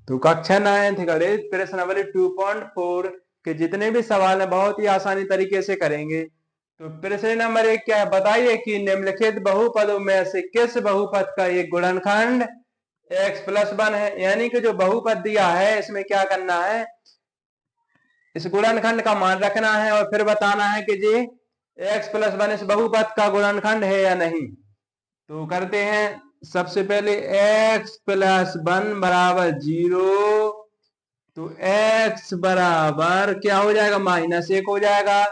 तो कक्षा 9th गणित प्रश्नावली 2.4 के जितने भी सवाल हैं बहुत ही आसानी तरीके से करेंगे। तो प्रश्न नंबर 1 क्या है, बताइए कि निम्नलिखित बहुपदों में से किस बहुपद का एक गुणनखंड x+1 है। यानी कि जो बहुपद दिया है इसमें क्या करना है, इस गुणनखंड का मान रखना है और फिर बताना है कि जी x+1 इस बहुपद का गुणनखंड है या नहीं। तो करते हैं, सबसे पहले x+1 बराबर 0, तो x बराबर क्या हो जाएगा, -1 हो जाएगा।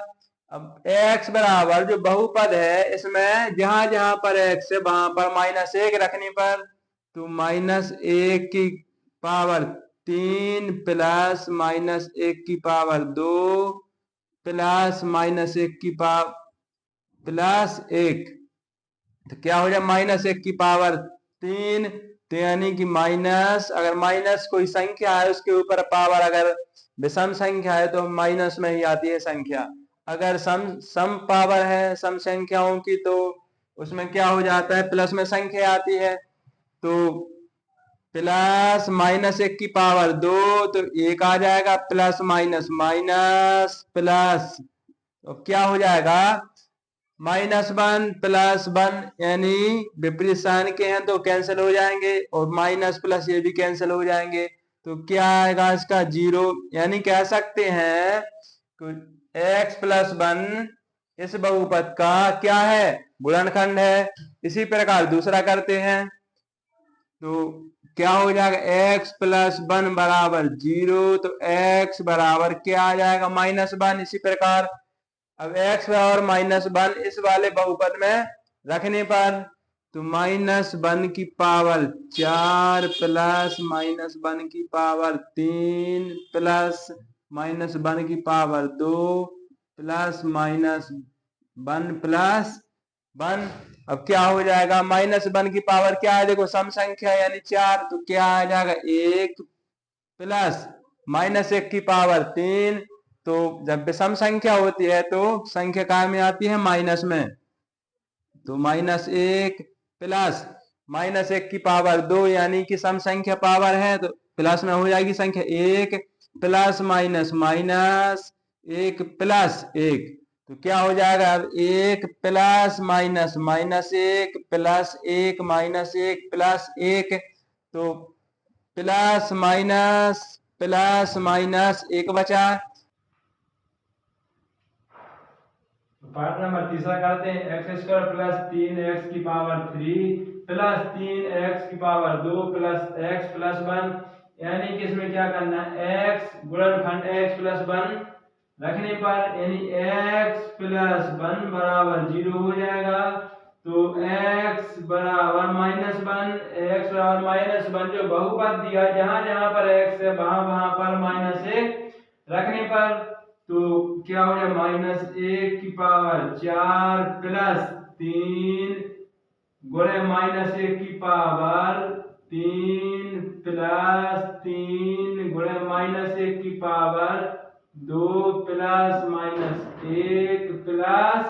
अब x बराबर जो बहुपद है इसमें जहां जहां पर x है वहां पर -1 रखने पर, तो -1 की पावर 3 प्लस -1 की पावर 2 प्लस -1 की पावर प्लस 1, तो क्या हो जाए -1 की पावर 3। तो यानी कि माइनस, अगर माइनस कोई संख्या है उसके ऊपर पावर अगर विषम संख्या है तो माइनस में ही आती है संख्या। अगर सम पावर है सम संख्याओं की तो उसमें क्या हो जाता है, प्लस में संख्या आती है। तो प्लस -1 की पावर 2, तो 1 आ जाएगा, प्लस माइनस माइनस प्लस, तो क्या हो जाएगा -1 +1, यानी विपरीत साइन के हैं तो कैंसिल हो जाएंगे और माइनस प्लस ये भी कैंसिल हो जाएंगे। तो क्या आएगा इसका 0। यानी कह सकते हैं x+1 इस बहुपद का क्या है, गुणनखंड है। इसी प्रकार दूसरा करते हैं, तो क्या हो जाएगा x+1 बराबर 0, तो x बराबर क्या आ जाएगा, -1। इसी प्रकार अब x बराबर -1 इस वाले बहुपद में रखने पर, तो -1 की पावर 4 प्लस -1 की पावर 3 प्लस -1 की पावर 2 प्लस -1 प्लस 1। अब क्या हो जाएगा, -1 की पावर क्या है, देखो सम संख्या यानी 4, तो क्या आ जाएगा 1 प्लस -1 की पावर 3। तो जब विषम संख्या होती है तो संख्या काय में आती है, माइनस में। तो -1 प्लस -1 की पावर 2, यानी कि सम संख्या पावर है तो प्लस में हो जाएगी संख्या 1 प्लस माइनस माइनस 1 प्लस 1, तो क्या हो जाएगा अब 1 प्लस माइनस -1 प्लस 1 -1 प्लस 1, तो प्लस माइनस 1 बचा। पार्ट नंबर तीसरा करते हैं, x² प्लस 3x की पावर 3 प्लस 3x की पावर 2 प्लस x प्लस 1। यानी कि इसमें क्या करना है, x गुणनखंड x+1 रखने पर, यानी x+1 बराबर 0 हो जाएगा। तो x बराबर -1, x बराबर -1 जो बहुपद दिया जहां जहां पर x है वहां वहां पर -1 रखने पर, तो क्या हो जाए, -1 की पावर 4 प्लस 3 गुणे -1 की पावर 3 प्लस 3 गुणे -1 की पावर 2 प्लस -1 प्लस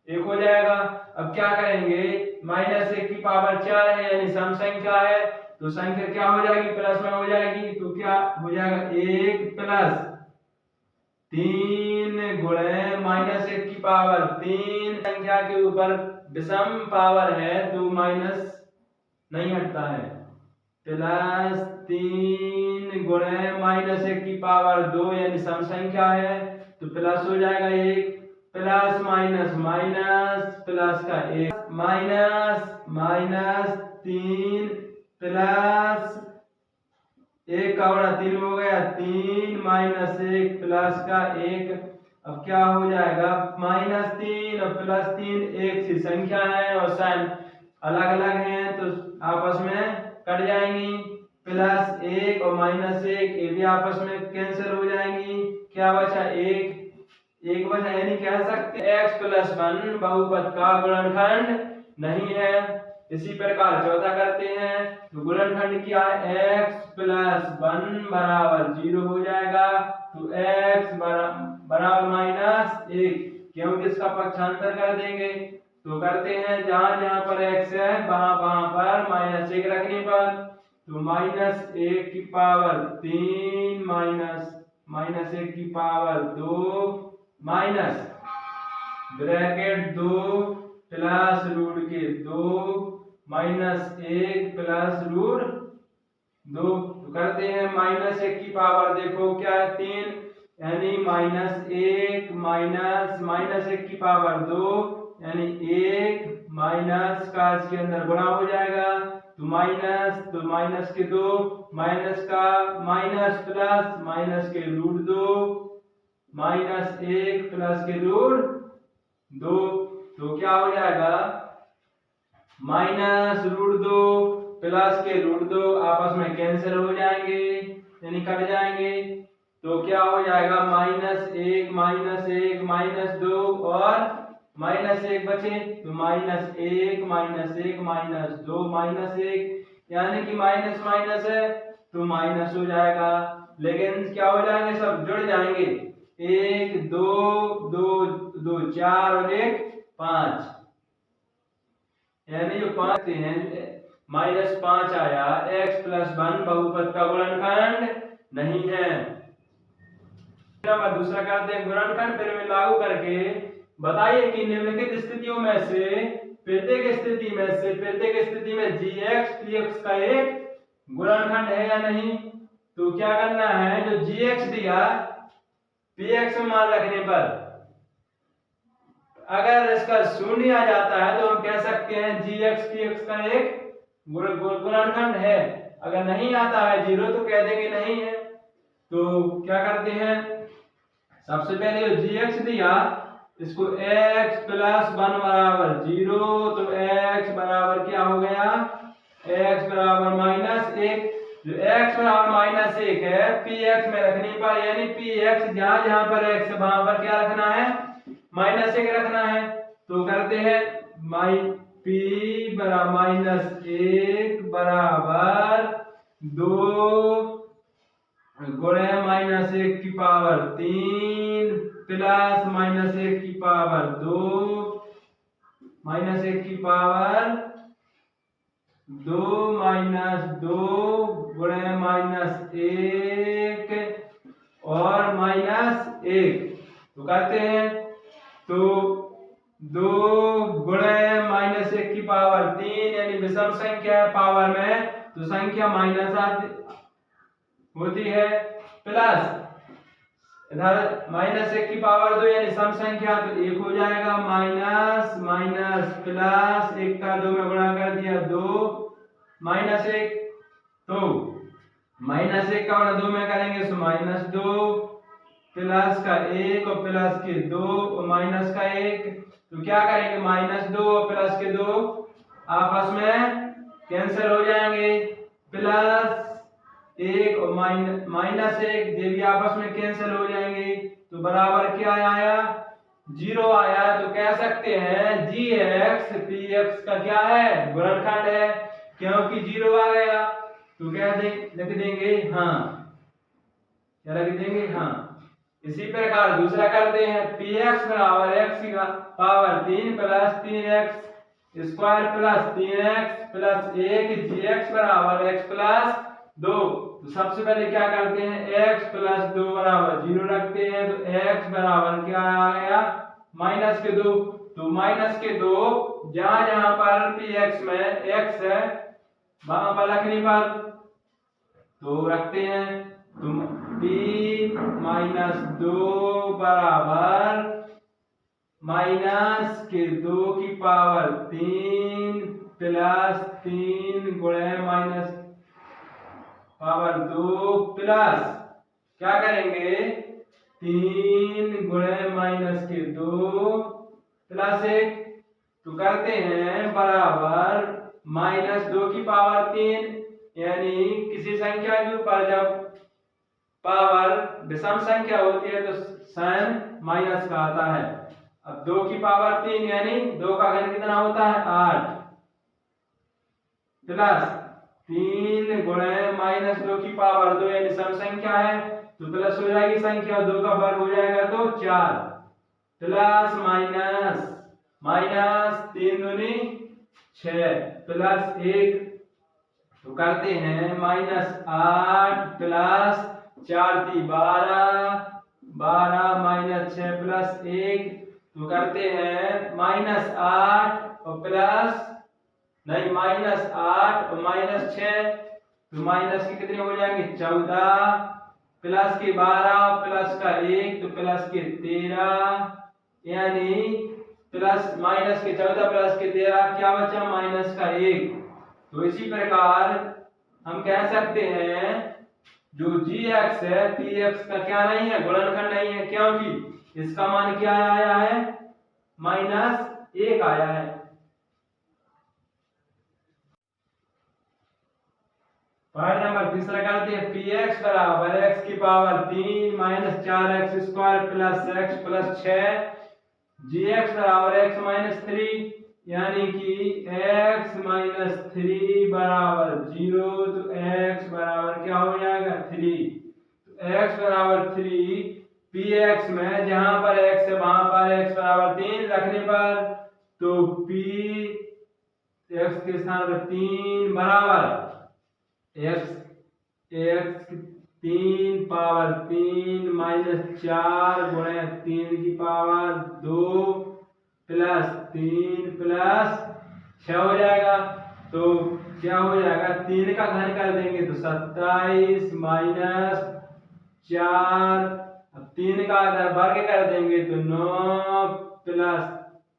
1 हो जाएगा। अब क्या करेंगे, -1 की पावर 4 है यानी सम संख्या है, तो संख्या क्या हो जाएगी, प्लस में हो जाएगी। तो क्या हो जाएगा, 1 प्लस 3 गुणे -1 की पावर 3, संख्या के ऊपर विषम पावर है तो माइनस नहीं हटता है, प्लस 3 गुणे -1 की पावर 2 यानी सम संख्या है तो प्लस हो जाएगा 1 प्लस माइनस माइनस प्लस का 1 माइनस 3 प्लस 1 का बड़ा 3 हो गया, 3 -1 प्लस का 1। अब क्या हो जाएगा, -3 और +3 एक सी संख्या है और साइन अलग अलग हैं तो आपस में कट जाएंगी। +1 और -1 ये भी आपस में कैंसिल हो जाएंगी। क्या बचा, 1 बचा, यानी कह सकते x+1 बहुपद का गुणनखंड नहीं है। इसी प्रकार चौथा करते हैं, तो गुणनखंड क्या है, x+1 बराबर 0 हो जाएगा। तो x बराबर -1, क्योंकि इसका पक्षांतर कर देंगे। तो करते हैं, जहां जहां पर x है वहां वहां पर -1 रखने पर, तो माइनस 1 की पावर 3 माइनस 1 की power 2 minus bracket 2 plus root के 2 माइनस 1 प्लस रूट 2 करते हैं। माइनस 1 की पावर देखो क्या है 3, यानी माइनस 1 माइनस 1 की पावर 2 यानी 1 माइनस का इसके अंदर गुणा हो जाएगा, तो माइनस के 2 माइनस का माइनस प्लस माइनस के रूट 2 माइनस 1 प्लस के रूट 2, तो क्या हो जाएगा माइनस रूट 2 प्लस के रूट 2 आपस में कैंसिल हो जाएंगे यानी कट जाएंगे, तो क्या हो जाएगा माइनस 1 माइनस 2 और माइनस 1 बचे, तो माइनस 1 माइनस 2 माइनस 1, यानी कि माइनस माइनस है तो माइनस हो जाएगा, लेकिन क्या हो जाएंगे सब जुड़ जाएंगे, 1 2 2 2 4 और 1 5, यानी जो 5 हैं -5 आया। x + 1 बहुपद का गुणनखंड नहीं है। दूसरा करते हैं गुणनखंड प्रमेय लागू करके बताइए कि निम्नलिखित स्थितियों में से प्रत्येक स्थिति में gx px का एक गुणनखंड है या नहीं। तो क्या करना है, जो gx दिया px में मान रखने पर अगर इसका शून्य आ जाता है तो हम कह सकते हैं gx px का एक गुणनखंड है, अगर नहीं आता है 0 तो कह देंगे नहीं है। तो क्या करते हैं, सबसे पहले जो gx दिया इसको x + 1 बराबर 0, तो x बराबर क्या हो गया, x बराबर -1, जो x बराबर -1 है px में रखने पर, यानी px जहां जहां पर x है वहां पर क्या रखना है -1 रखना है। तो करते हैं p बराबर -1 बराबर 2 गुणे -1 की पावर 3 प्लस -1 की पावर 2 -1 की पावर 2 -2 गुणे -1 और -1, तो करते हैं तो 2 गुणे -1 की पावर 3, यानी विषम संख्या है पावर में तो संख्या माइनस आती होती है, प्लस इधर -1 की पावर 2 यानी सम संख्या तो 1 हो जाएगा, माइनस प्लस 1 का 2 में गुणा कर दिया 2 -1, तो -1 का गुणा 2 में करेंगे तो -2 प्लस का 1 और प्लस के 2 और माइनस का 1, तो क्या करेंगे -2 और प्लस के 2 आपस में कैंसिल हो जाएंगे, प्लस 1 और -1 ये भी आपस में कैंसिल हो जाएंगे, तो बराबर क्या आया 0 आया। तो कह सकते हैं gx px का क्या है गुणनखंड है, क्योंकि 0 आ गया, तो क्या लिख देंगे हाँ, क्या लिख देंगे हाँ। इसी प्रकार दूसरा करते हैं, px बराबर x की power 3 plus 3x square plus 3x plus 1 gx बराबर x प्लस 2। तो सबसे पहले क्या करते हैं, x प्लस 2 बराबर 0 रखते हैं, तो x बराबर क्या आ गया -2, तो -2 जहां जहां पर px में x है वहां पर रखने पर तो रखते हैं, तो p -2 बराबर -2 की पावर 3 प्लस 3 गुणे पावर 2 प्लस क्या करेंगे 3 गुणे -2 प्लस 1, तो करते हैं बराबर -2 की पावर 3, यानी किसी संख्या के ऊपर जब पावर विषम संख्या होती है तो साइन माइनस का आता है। अब 2 की पावर 3 यानी 2 का घन कितना होता है 8 प्लस 3 गुणे -2 की पावर 2 यानी सम संख्या है तो प्लस हो जाएगी संख्या, 2 का वर्ग हो जाएगा तो 4 प्लस माइनस 3 दूनी 6 प्लस 1 तो करते हैं -8 प्लस 4 × 12, 12 -6 प्लस 1, तो करते हैं -8 और प्लस नहीं -8 और -6, तो माइनस के कितने हो जाएंगे 14 प्लस के 12 प्लस का 1 तो प्लस के 13, यानी प्लस माइनस के 14 प्लस के 13 क्या बचा माइनस का 1। तो इसी प्रकार हम कह सकते हैं जो gx है px का क्या नहीं है गुणनखंड नहीं है, क्योंकि इसका मान क्या आया है -1 आया है। पॉइंट नंबर तीसरा करते हैं px बराबर x की power 3 minus 4x square plus x plus 6, gx बराबर x माइनस 3, यानी कि x माइनस 3 बराबर 0, तो x बराबर क्या हो जाएगा 3। तो x बराबर 3 px में जहां पर x है वहां पर x बराबर 3 रखने पर तो p x के स्थान पर 3 बराबर x 3 पावर 3 माइनस 4 गुणे 3 की पावर 2 प्लस 3 प्लस 6 हो जाएगा। तो क्या हो जाएगा 3 का घन कर देंगे तो 27 माइनस 4, अब 3 का वर्ग कर देंगे तो 9 प्लस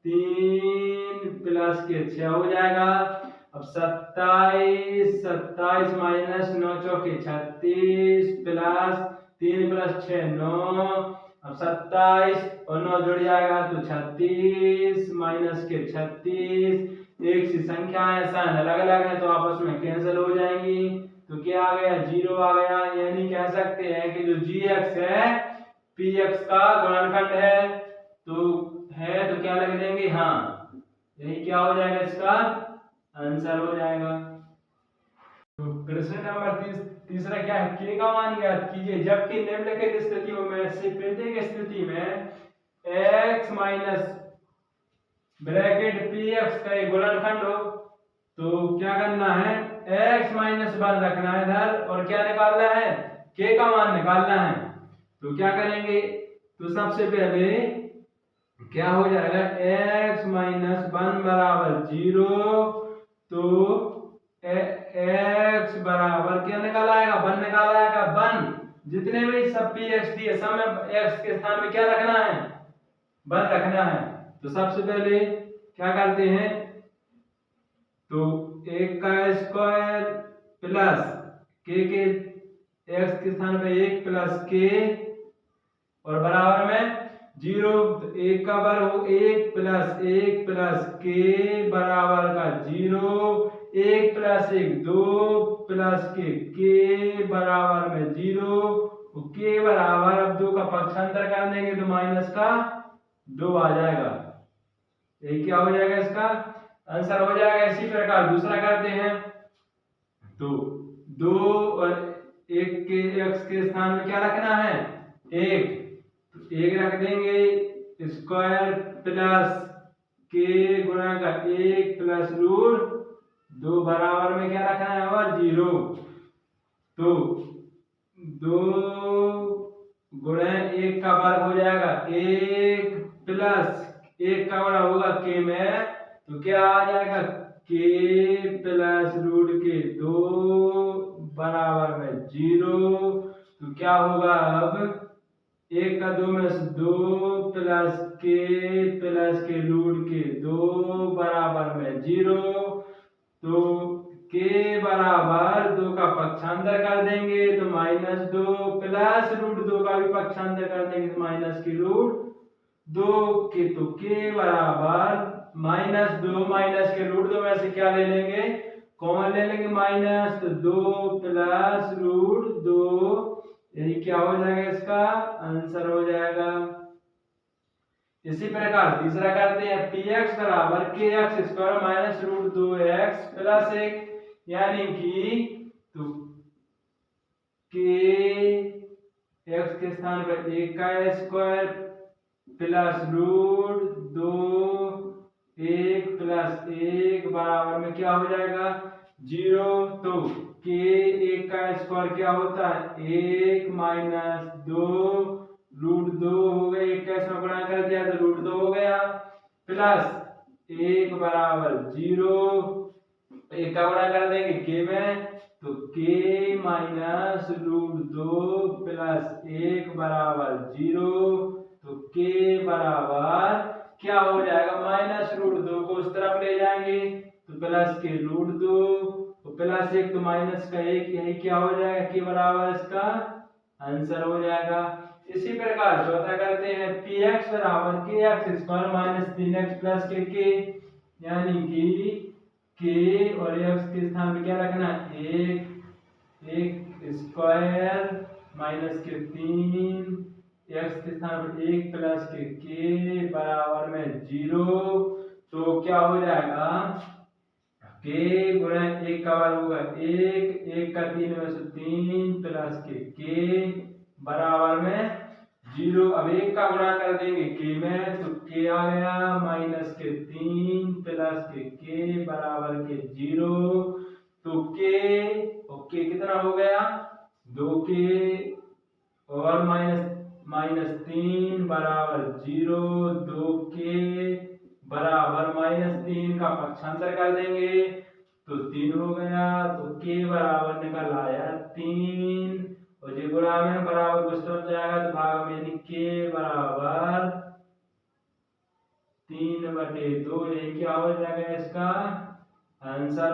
3 प्लस के 6 हो जाएगा। अब 27 माइनस 9 चौके 36 प्लस 3 प्लस 6 9, अब 27 और 9 जुड़ जाएगा तो 36 माइनस के 36, एक सी संख्या है साइन अलग अलग है तो आपस में कैंसिल हो जाएंगी, तो क्या आ गया 0 आ गया। यानी कह सकते हैं कि जो gx है px का गुणनखंड है तो क्या लिख देंगे हाँ, यही क्या हो जाएगा इसका आंसर हो जाएगा। तो प्रश्न नंबर तीसरा क्या है k का मान ज्ञात कीजिए जबकि निम्नलिखित स्थितियों में से प्रत्येक स्थिति में x माइनस ब्रैकेट px का एक गुणनखंड हो। तो क्या करना है x माइनस 1 रखना है इधर और क्या निकालना है k का मान निकालना है। तो क्या करेंगे तो सबसे पहले क्या हो जाएगा x माइनस 1 बराबर 0, तो x बराबर क्या निकाला आएगा 1 निकाला आएगा 1, जितने भी सब px दिए सब में x के स्थान में क्या रखना है 1 रखना है। तो सबसे पहले क्या करते हैं तो 1 का स्क्वायर प्लस k के x के स्थान पे 1 प्लस k और बराबर में 0, 1 का वर्ग हो 1 प्लस k बराबर का 0, 1 प्लस 1 2 प्लस k बराबर में 0, k बराबर अब 2 का पक्षांतर कर देंगे तो माइनस का 2 आ जाएगा, यही क्या हो जाएगा इसका आंसर हो जाएगा। इसी प्रकार दूसरा करते हैं तो 2 और 1 के x के स्थान में क्या रखना है 1, तो 1 रख देंगे स्क्वायर प्लस k गुणा का 1 प्लस रूट 2 बराबर में क्या रखना है और 0, तो 2 गुणे 1 का वर्ग हो जाएगा 1 प्लस 1 का बड़ा होगा k में तो क्या आ जाएगा k प्लस रूट के 2 बराबर में 0, तो क्या होगा अब 1 का 2 में से 2 प्लस के रूट के 2 बराबर में 0, तो k बराबर 2 का पक्षांतर कर देंगे तो -2 प्लस रूट 2 का भी पक्षांतर कर देंगे तो माइनस की रूट 2 के, तो k बराबर -2 माइनस के रूट 2 में से क्या ले लेंगे कॉमन ले लेंगे माइनस, तो 2 प्लस रूट 2, यही क्या हो जाएगा इसका आंसर हो जाएगा। इसी प्रकार तीसरा करते हैं px बराबर kx square minus root 2x plus 1, यानी कि तो k x के स्थान पर 1 का स्क्वायर प्लस रूट 2 1 प्लस 1 बराबर में क्या हो जाएगा 0। तो के एक का स्क्वायर क्या होता है 1 माइनस 2 रूट 2 हो गया, एक का इसमें गुणा कर दिया तो रूट 2 हो गया, प्लस 1 बराबर 0, एक का गुणा कर देंगे के में तो के माइनस रूट 2 प्लस 1 बराबर 0, तो के बराबर क्या हो जाएगा माइनस रूट 2 को उस तरफ ले जाएंगे तो प्लस के रूट 2, तो प्लस 1 तो माइनस का 1, यही क्या हो जाएगा के बराबर इसका आंसर हो जाएगा। इसी प्रकार चौथा करते हैं पी एक्स बराबर के x square minus 3x plus के, यानी कि के और एक्स के स्थान पे क्या रखना है एक स्क्वायर माइनस के 3, एक्स के स्थान पर 1 प्लस के बराबर में 0, तो क्या हो जाएगा के गुणा 1 का वर्ग होगा 1 का 3 में से 3 प्लस के बराबर में 0। अब 1 का गुणा कर देंगे के में तो के आ गया माइनस के 3 प्लस के बराबर के 0, तो के कितना हो गया 2 के और माइनस 3 बराबर 0, 2 के बराबर माइनस 3 का पक्षांतर कर देंगे तो 3 हो गया, तो के बराबर निकल आया 3, और जो गुणा में बराबर कुछ तरफ जाएगा तो भाग में यानी के बराबर 3/2, यही क्या हो जाएगा इसका आंसर।